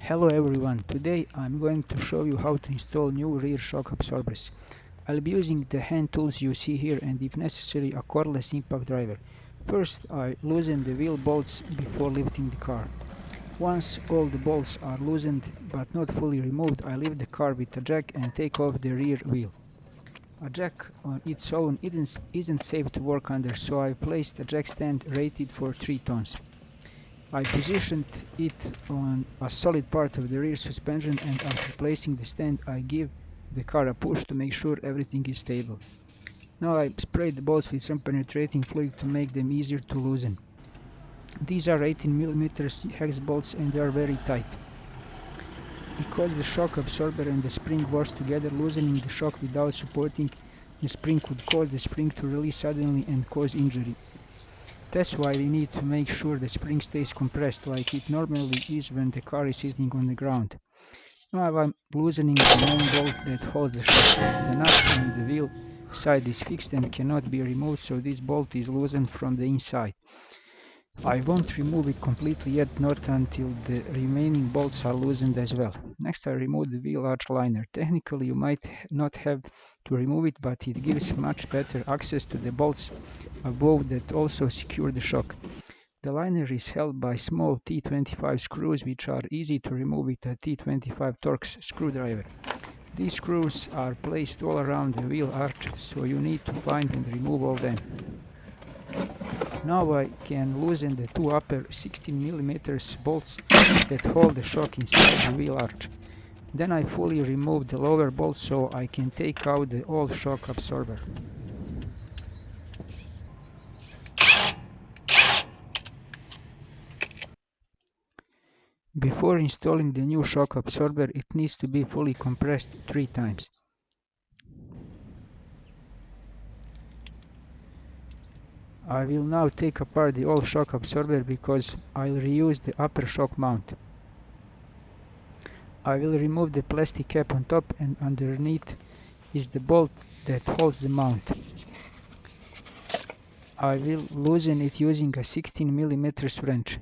Hello everyone, today I'm going to show you how to install new rear shock absorbers. I'll be using the hand tools you see here and if necessary a cordless impact driver. First I loosen the wheel bolts before lifting the car. Once all the bolts are loosened but not fully removed, I lift the car with a jack and take off the rear wheel. A jack on its own isn't safe to work under, so I placed a jack stand rated for 3 tons. I positioned it on a solid part of the rear suspension and after placing the stand I give the car a push to make sure everything is stable. Now I sprayed the bolts with some penetrating fluid to make them easier to loosen. These are 18mm hex bolts and they are very tight. Because the shock absorber and the spring wash together, loosening the shock without supporting the spring could cause the spring to release suddenly and cause injury. That's why we need to make sure the spring stays compressed like it normally is when the car is sitting on the ground. Now I'm loosening the main bolt that holds the shock. The nut on the wheel side is fixed and cannot be removed, so this bolt is loosened from the inside. I won't remove it completely yet, not until the remaining bolts are loosened as well. Next I remove the wheel arch liner. Technically you might not have to remove it, but it gives much better access to the bolts above that also secure the shock. The liner is held by small T25 screws which are easy to remove with a T25 Torx screwdriver. These screws are placed all around the wheel arch, so you need to find and remove all them. Now I can loosen the two upper 16mm bolts that hold the shock inside the wheel arch. Then I fully remove the lower bolt so I can take out the old shock absorber. Before installing the new shock absorber, it needs to be fully compressed 3 times. I will now take apart the old shock absorber because I'll reuse the upper shock mount. I will remove the plastic cap on top and underneath is the bolt that holds the mount. I will loosen it using a 16mm wrench.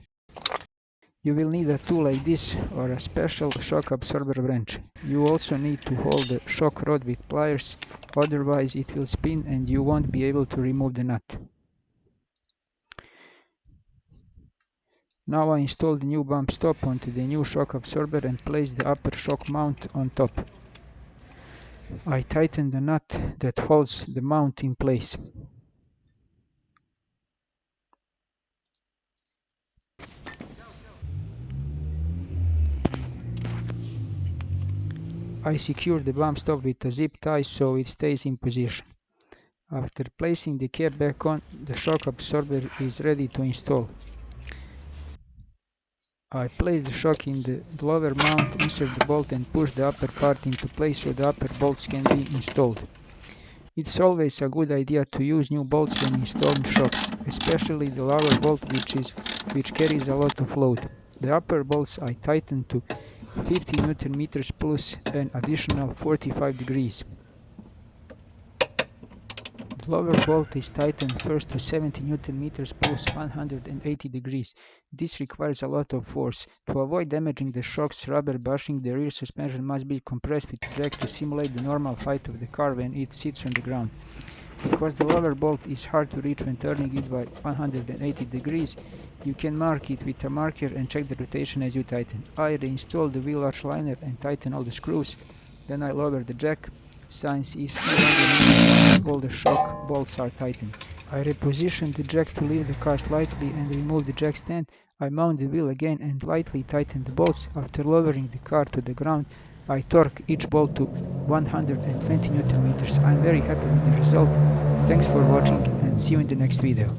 You will need a tool like this or a special shock absorber wrench. You also need to hold the shock rod with pliers, otherwise it will spin and you won't be able to remove the nut. Now I install the new bump stop onto the new shock absorber and place the upper shock mount on top. I tighten the nut that holds the mount in place. I secure the bump stop with a zip tie so it stays in position. After placing the cap back on, the shock absorber is ready to install. I place the shock in the lower mount, insert the bolt and push the upper part into place so the upper bolts can be installed. It's always a good idea to use new bolts when installing shocks, especially the lower bolt which carries a lot of load. The upper bolts I tighten to 50 Nm plus an additional 45 degrees. The lower bolt is tightened first to 70 Nm plus 180 degrees. This requires a lot of force. To avoid damaging the shocks, rubber bushing the rear suspension must be compressed with a jack to simulate the normal height of the car when it sits on the ground. Because the lower bolt is hard to reach when turning it by 180 degrees, you can mark it with a marker and check the rotation as you tighten. I reinstall the wheel arch liner and tighten all the screws. Then I lower the jack. Since all the shock bolts are tightened. I reposition the jack to lift the car slightly and remove the jack stand. I mount the wheel again and lightly tighten the bolts. After lowering the car to the ground, I torque each bolt to 120 Nm. I'm very happy with the result. Thanks for watching and see you in the next video.